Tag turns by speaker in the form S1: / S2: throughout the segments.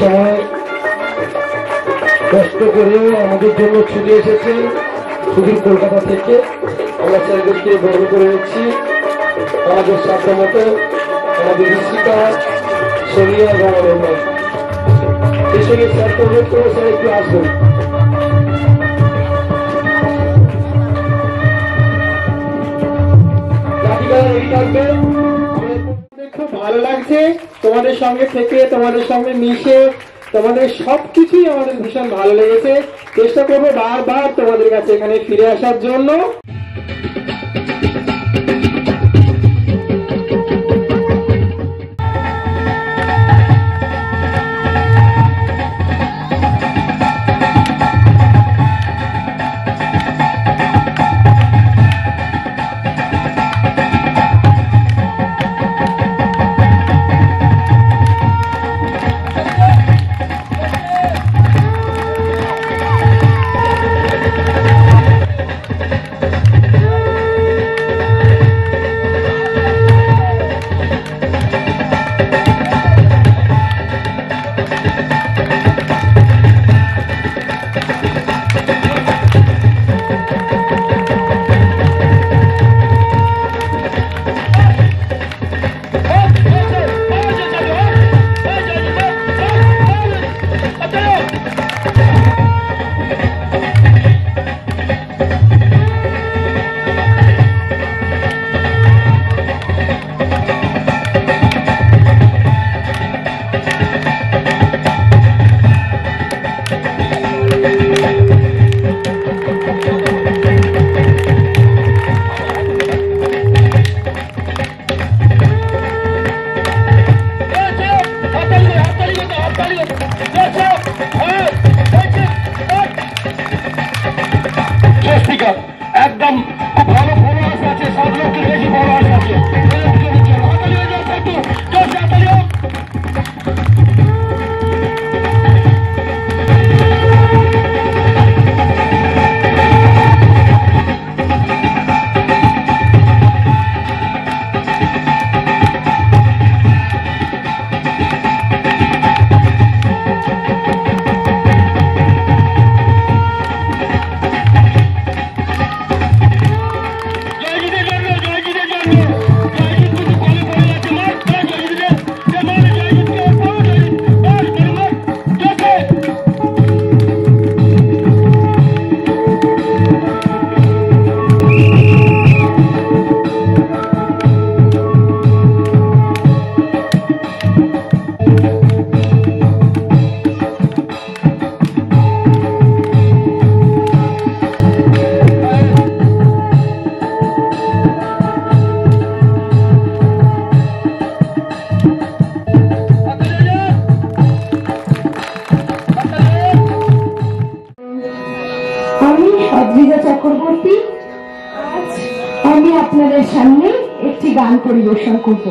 S1: সময় কষ্ট করে আমাদের জন্য ছুটে এসেছেন সুদূর কলকাতা থেকে। আমরা স্যারদেরকে বর্ণ করে নিচ্ছি আমাদের সাধ্য মতো। আমাদের ঋষিকা সোনিয়া রহমান এই সঙ্গে স্যারকে অনুরোধ করে স্যার একটু আসবেন।
S2: খুব ভালো লাগছে তোমাদের সঙ্গে থেকে, তোমাদের সঙ্গে মিশে, তোমাদের সবকিছুই আমাদের ভীষণ ভালো লেগেছে। চেষ্টা করবো বারবার তোমাদের কাছে এখানে ফিরে আসার জন্য।
S1: একদম খুব ভালো ফলোয়ার্স আছে, সব লোকের বেশি ফলোয়ার্স আছে।
S3: চক্রবর্তী, আজ আমি আপনাদের সামনে একটি গান পরিবেশন করব।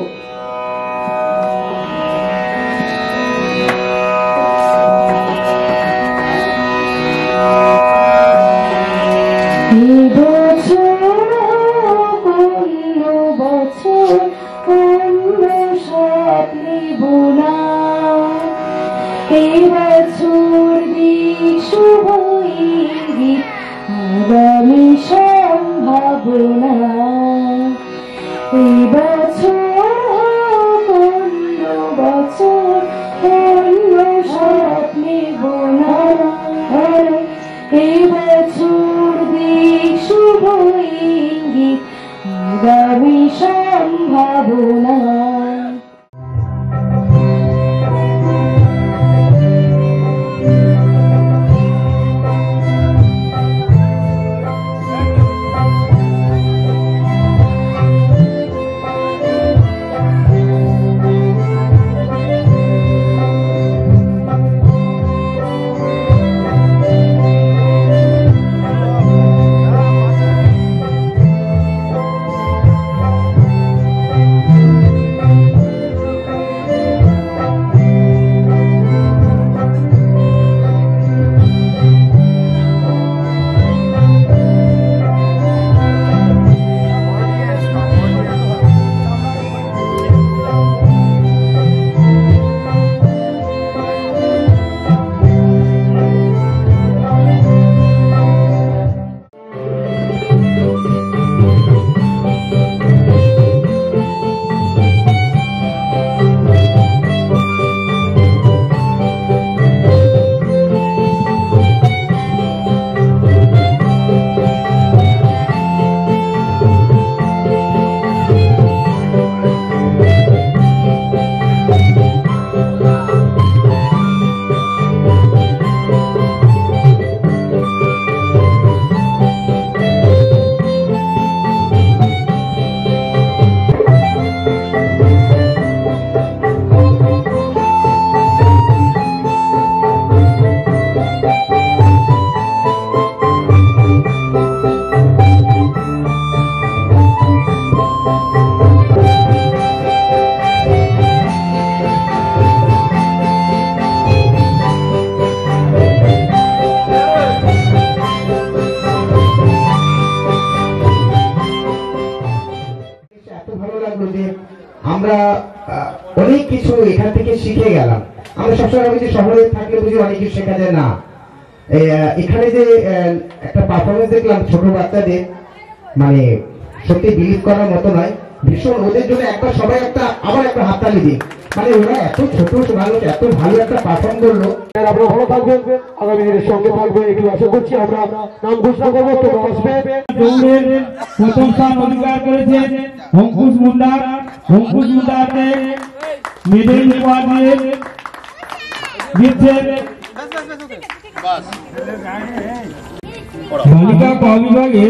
S3: আগামী সম্ভাবনা এই বছর অন্য বছর অন্য স্বপ্নে বোনা এই বছর দিক শুভ ইঙ্গিত আগামী সম্ভাবনা।
S4: শিখে গেলাম। আমরা সবসময় ভাবি যে শহরে থাকলে বুঝি অনেক কিছু শেখা যায়, না। এখানে যে একটা পারফরমেন্স দেখলাম ছোট বাচ্চাদের, মানে সত্যি বিলিভ করার মতো নয়, ভীষণ। ওদের জন্য একবার সবাই আবার একটা হাততালি দিই, মানে ওরা এত ছোট মানুষ এত ভালো একটা পারফর্ম করলো।
S1: আপনারা ভালো থাকবেন, আগামী দিনের সঙ্গে থাকবে এটি আশা করছি। আমরা নাম ঘোষণা করবো, তোমরা আসবে।
S5: দৌড়ের প্রথম স্থান অধিকার করেছে অঙ্কুশ মুন্ডা। অঙ্কুশ মুন্ডাকে মেডেল উপহার দিয়ে দিচ্ছেন। বালিকা ক বিভাগে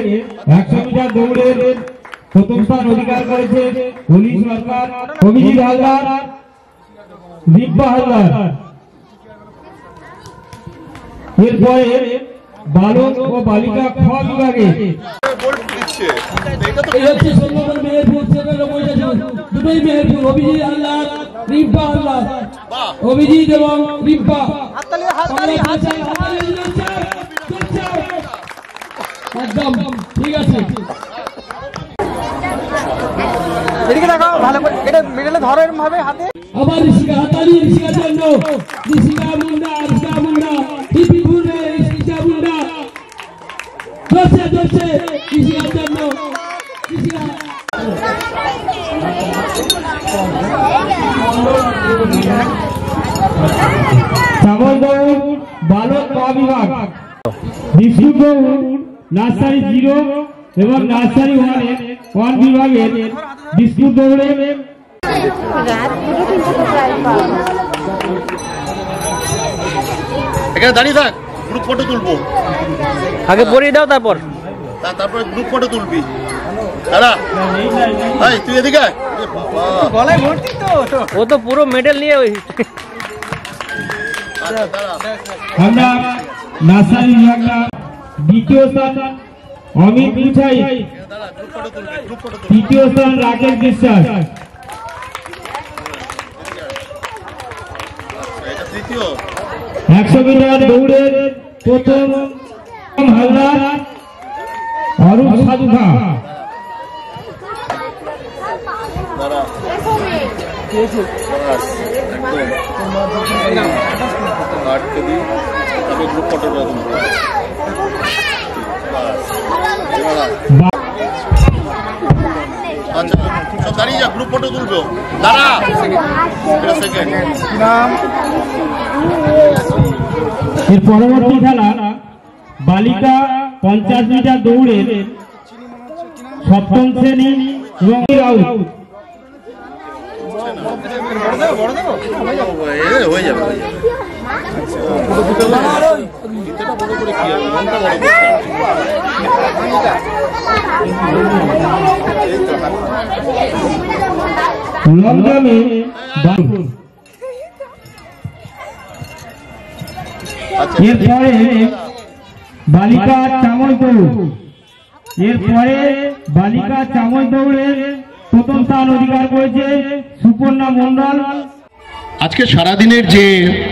S5: 100 মিটার দৌড়ের প্রথম স্থান অধিকার করেছে অলি সরকার, অভিজিৎ হালদার, দিব্যা হালদার। এরপরে বালক ও বালিকা খ বিভাগে
S6: অভিজিৎ এবং রিম্পা একদম ঠিক আছে।
S2: এদিকে দেখাও ভালো করে, এটা মেডেলে ধরো এরকম ভাবে হাতে।
S6: আবার ঋষিকা হাতালি, ঋষিকার জন্য ঋষিকা মুন্ডা, ঋষিকা মুন্ডা, টিপি ঘুরে ঋষিকা মুন্ডা ধরছে ঋষিকার জন্য ঋষিকা।
S5: চামল দৌড় বালক ক বিভাগ বিস্কুট দৌড় নার্সারি 0 এবং নার্সারি 1 বিভাগের বিস্কুট দৌড়ে
S7: এখানে দাঁড়িয়ে থাক, গ্রুপ ফটো তুলবো।
S2: আগে পরিয়ে দাও,
S7: তারপরে গ্রুপ ফটো তুলবি। দাঁড়া ভাই, তুই এদিকে আয়।
S2: গলায় ভর্তি তো,
S6: ও তো পুরো মেডেল নিয়ে
S5: আমরা নার্সারি বিভাগটা দ্বিতীয় স্থান অমিত মুছাই, তৃতীয় স্থান রাকেশ বিশ্বাস।
S7: তৃতীয়
S5: 100 মিটার দৌড়ের প্রথম হালদার, অরূপ সাধুখা।
S7: গ্রুপ ফটো আচ্ছা, সব দাঁড়িয়ে যা, গ্রুপ ফটো তুলবো। দাঁড়া সেকেন্ড।
S5: এর পরবর্তী খেলা বালিকা 50 মিটার দৌড়ের সপ্তম শ্রেণী এবং রাউট।
S7: হয়ে যাবে।
S5: লংজামে এরপরে বালিকা চামচ দৌড়, এরপরে বালিকা চামচ দৌড়ের প্রথম স্থান অধিকার করেছে সুপর্ণা মন্ডল।
S7: আজকে সারাদিনের যে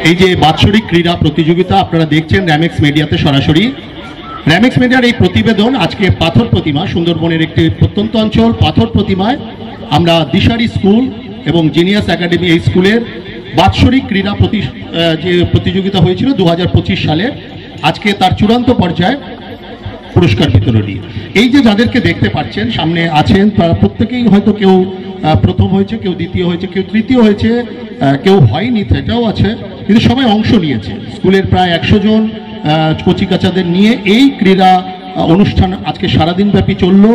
S7: এই যে বাৎসরিক ক্রীড়া প্রতিযোগিতা আপনারা দেখছেন র্যামেক্স মিডিয়াতে সরাসরি। র্যামেক্স মিডিয়ার এই প্রতিবেদন আজকে পাথর প্রতিমা, সুন্দরবনের একটি প্রত্যন্ত অঞ্চল পাথর প্রতিমায় আমরা দিশারি স্কুল এবং জিনিয়াস একাডেমি এই স্কুলের বাৎসরিক ক্রীড়া যে প্রতিযোগিতা হয়েছিল 2025 সালে, আজকে তার চূড়ান্ত পর্যায়ে পুরস্কার বিতরণী। এই যে যাদেরকে দেখতে পাচ্ছেন সামনে আছেন, তারা প্রত্যেকেই হয়তো কেউ প্রথম হয়েছে, কেউ দ্বিতীয় হয়েছে, কেউ তৃতীয় হয়েছে, কেউ হয়নি, সেটাও আছে, কিন্তু সবাই অংশ নিয়েছে। স্কুলের প্রায় 100 জন কচিকাচাদের নিয়ে এই ক্রীড়া অনুষ্ঠান আজকে সারাদিন ব্যাপী চললো।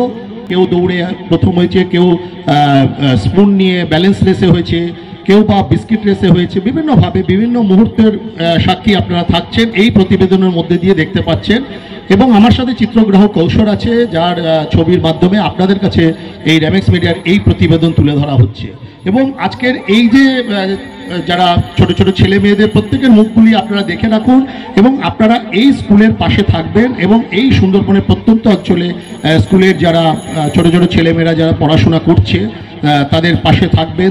S7: কেউ দৌড়ে প্রথম হয়েছে, কেউ স্পুন নিয়ে ব্যালেন্স রেসে হয়েছে, কেউ বা বিস্কিট রেসে হয়েছে। বিভিন্নভাবে বিভিন্ন মুহূর্তের সাক্ষী আপনারা থাকছেন এই প্রতিবেদনের মধ্যে দিয়ে দেখতে পাচ্ছেন। এবং আমার সাথে চিত্রগ্রাহক কৌশল আছে, যার ছবির মাধ্যমে আপনাদের কাছে এই র্যামেক্স মিডিয়ার এই প্রতিবেদন তুলে ধরা হচ্ছে। এবং আজকের এই যে যারা ছোট ছোট ছেলে মেয়েদের প্রত্যেকের মুখগুলি আপনারা দেখে রাখুন এবং আপনারা এই স্কুলের পাশে থাকবেন এবং এই সুন্দরবনের প্রত্যন্ত অঞ্চলে স্কুলের যারা ছোট ছোট ছেলেমেয়েরা যারা পড়াশোনা করছে তাদের পাশে থাকবেন,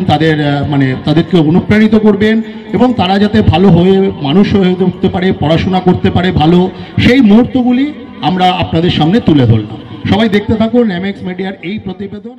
S7: তাদেরকে অনুপ্রাণিত করবেন এবং তারা যাতে ভালো হয়ে মানুষ হয়ে উঠতে পারে, পড়াশোনা করতে পারে ভালো, সেই মুহূর্তগুলি আমরা আপনাদের সামনে তুলে ধরলাম। সবাই দেখতে থাকুন র্যামেক্স মিডিয়ার এই প্রতিবেদন।